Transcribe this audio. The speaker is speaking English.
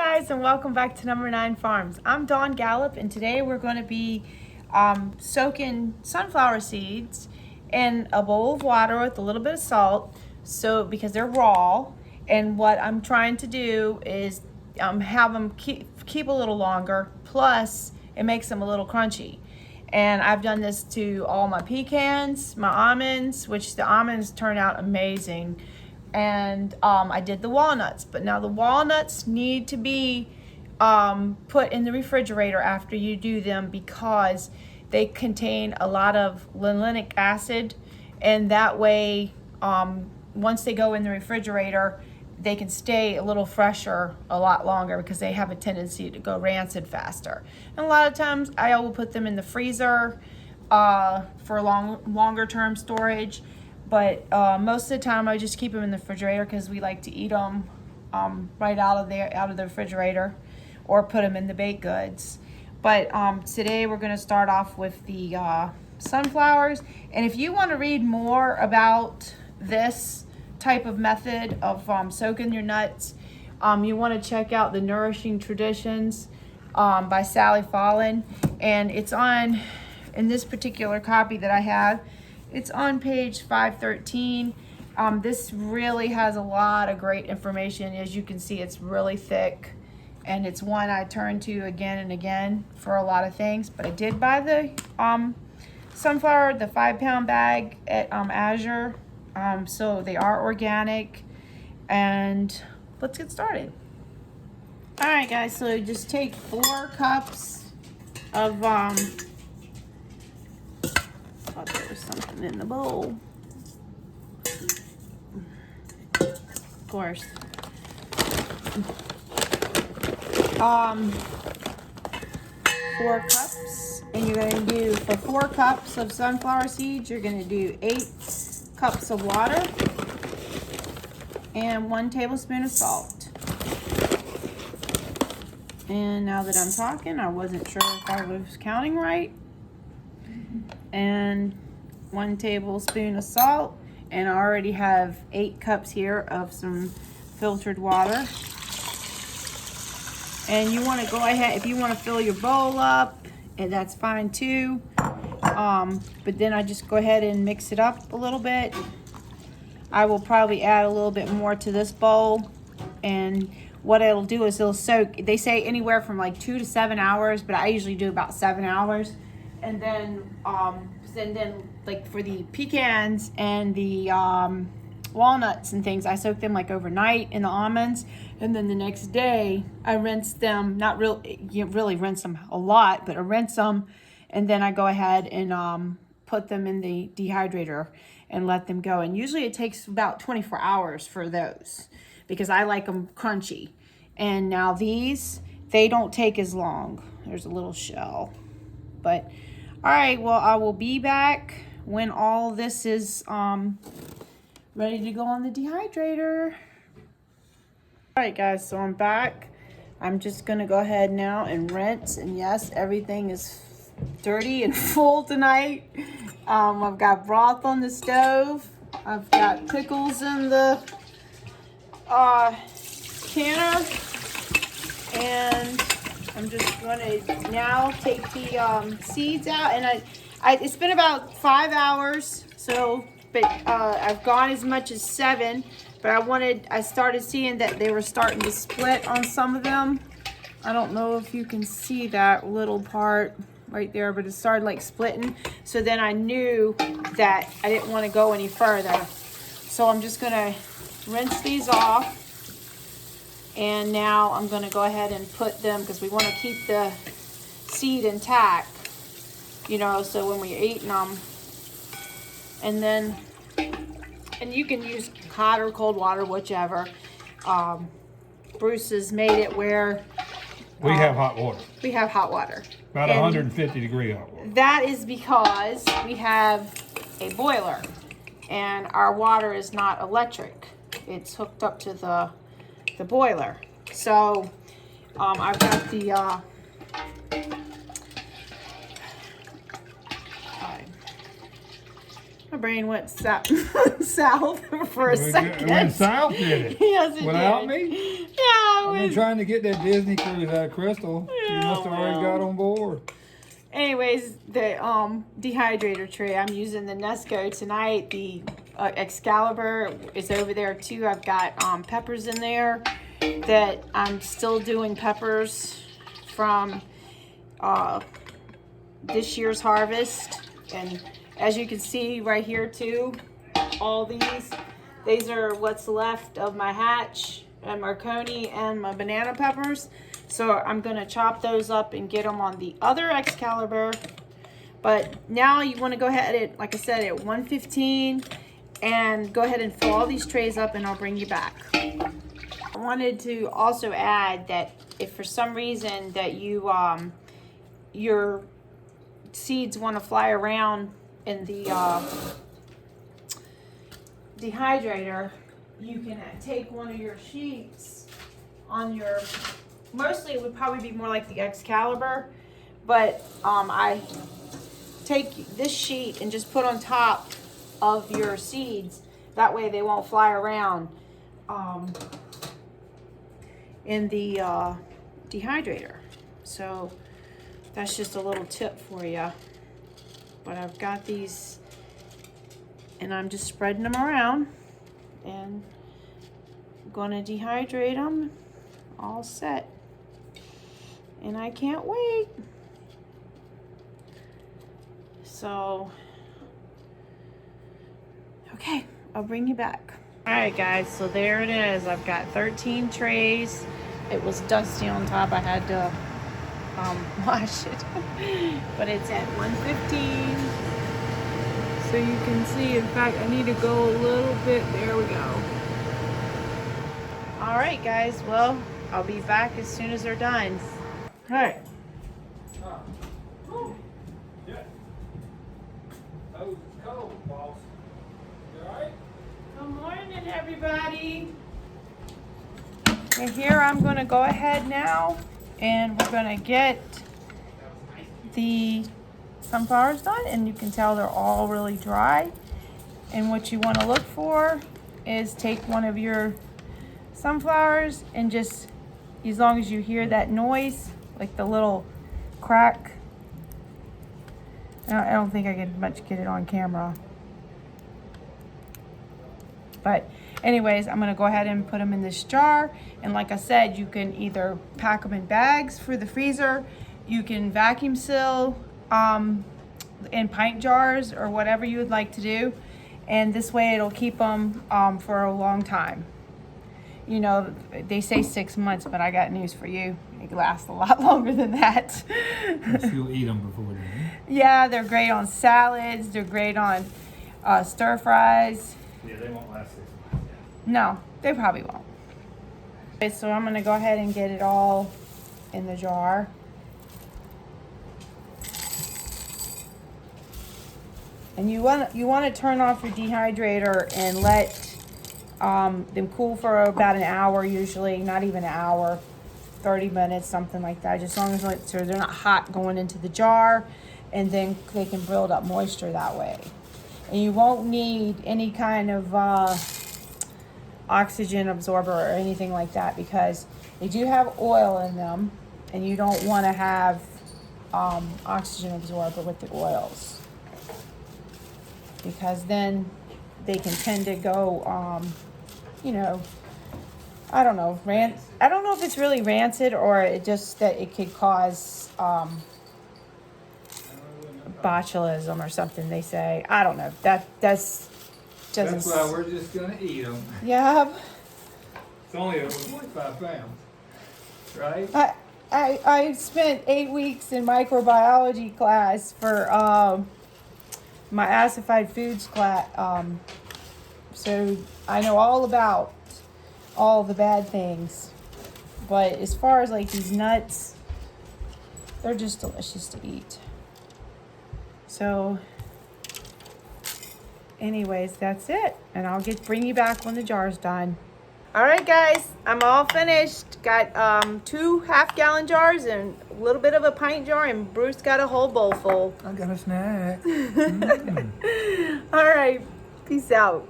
guys, and welcome back to Number 9 Farms. I'm Dawn Gallup, and today we're going to be soaking sunflower seeds in a bowl of water with a little bit of salt, because they're raw. And what I'm trying to do is have them keep a little longer, plus it makes them a little crunchy. And I've done this to all my pecans, my almonds, which the almonds turn out amazing. And I did the walnuts, but now the walnuts need to be put in the refrigerator after you do them, because they contain a lot of linoleic acid, and that way once they go in the refrigerator they can stay a little fresher a lot longer, because they have a tendency to go rancid faster. And a lot of times I will put them in the freezer for longer term storage. But most of the time I just keep them in the refrigerator, because we like to eat them right out of the refrigerator, or put them in the baked goods. But today we're going to start off with the sunflowers. And if you want to read more about this type of method of soaking your nuts, you want to check out the Nourishing Traditions by Sally Fallon. And it's in this particular copy that I have, it's on page 513. This really has a lot of great information. As you can see, it's really thick, and it's one I turn to again and again for a lot of things. But I did buy the sunflower, the 5-pound bag at Azure. So they are organic, and let's get started. All right, guys, so just take 4 cups of thought there was something in the bowl. Of course. 4 cups, and you're going to do, for 4 cups of sunflower seeds, you're going to do 8 cups of water and 1 tablespoon of salt. And now that I'm talking, I wasn't sure if I was counting right. And 1 tablespoon of salt, and I already have 8 cups here of some filtered water. And you want to go ahead, if you want to fill your bowl up, and that's fine too. But then I just go ahead and mix it up a little bit. I will probably add a little bit more to this bowl, and what it'll do is it'll soak, they say anywhere from like 2 to 7 hours, but I usually do about 7 hours. And then like for the pecans and the walnuts and things, I soak them like overnight in the almonds, and then the next day I rinse them. Not really rinse them a lot, but I rinse them, and then I go ahead and put them in the dehydrator and let them go. And usually it takes about 24 hours for those, because I like them crunchy. And now these, they don't take as long. There's a little shell, but all right, well, I will be back when all this is ready to go on the dehydrator. All right, guys, so I'm back. I'm just gonna go ahead now and rinse. And yes, everything is dirty and full tonight. I've got broth on the stove. I've got pickles in the canner. And I'm just going to now take the seeds out, and it's been about 5 hours, so, but I've gone as much as 7, but I started seeing that they were starting to split on some of them. I don't know if you can see that little part right there, but it started like splitting. So then I knew that I didn't want to go any further. So I'm just going to rinse these off. And now I'm going to go ahead and put them, because we want to keep the seed intact, so when we're eating them. And then, and you can use hot or cold water, whichever. Bruce has made it where we have hot water. We have hot water. About 150 degree hot water. That is because we have a boiler, and our water is not electric. It's hooked up to the boiler. So I've got the my brain went south for a second. It went south, did it? Yes, it Without did. me? Yeah, know. I've been trying to get that Disney cruise out of Crystal. You must have already got on board. Anyways, the dehydrator tray, I'm using the Nesco tonight. The Excalibur is over there too. I've got peppers in there that I'm still doing peppers from this year's harvest. And as you can see right here too, all these are what's left of my Hatch and Marconi and my banana peppers. So I'm gonna chop those up and get them on the other Excalibur. But now you wanna go ahead at, like I said, at 115 and go ahead and fill all these trays up and I'll bring you back. I wanted to also add that if for some reason that you, your seeds wanna fly around in the dehydrator, you can take one of your sheets on your, mostly it would probably be more like the Excalibur, but I take this sheet and just put on top of your seeds. That way they won't fly around in the dehydrator. So that's just a little tip for you. But I've got these and I'm just spreading them around and I'm gonna dehydrate them. All set. And I can't wait. So, okay, I'll bring you back. All right, guys, so there it is. I've got 13 trays. It was dusty on top. I had to wash it. But it's at 115. So you can see, in fact, I need to go a little bit. There we go. All right, guys, well, I'll be back as soon as they're done. All right. Yeah. That was cold, boss. You alright? Good morning, everybody. And here I'm going to go ahead now, and we're going to get the sunflowers done, and you can tell they're all really dry. And what you want to look for is take one of your sunflowers and just, as long as you hear that noise, like the little crack. I don't think I can much get it on camera. But anyways, I'm going to go ahead and put them in this jar. And like I said, you can either pack them in bags for the freezer. You can vacuum seal in pint jars or whatever you would like to do. And this way it'll keep them for a long time. You know, they say 6 months, but I got news for you. It lasts a lot longer than that. You'll eat them before then. Yeah, they're great on salads. They're great on stir fries. Yeah, they won't last 6 months. No, they probably won't. Okay, so I'm gonna go ahead and get it all in the jar. And you want to turn off your dehydrator and let them cool for about an hour, usually, not even an hour, 30 minutes, something like that. Just as long as so they're not hot going into the jar, and then they can build up moisture that way. And you won't need any kind of oxygen absorber or anything like that, because they do have oil in them, and you don't want to have oxygen absorber with the oils, because then they can tend to go, you know, I don't know, I don't know if it's really rancid or it just that it could cause botulism or something, they say. I don't know. That's why we're just gonna eat them. Yeah. It's only over 45 pounds, right? I spent 8 weeks in microbiology class for my acidified foods class, so I know all about all the bad things. But as far as like these nuts, they're just delicious to eat. So anyways, that's it, and I'll bring you back when the jar's done. All right, guys, I'm all finished. Got 2 half-gallon jars and a little bit of a pint jar, and Bruce got a whole bowl full. I got a snack. All right, peace out.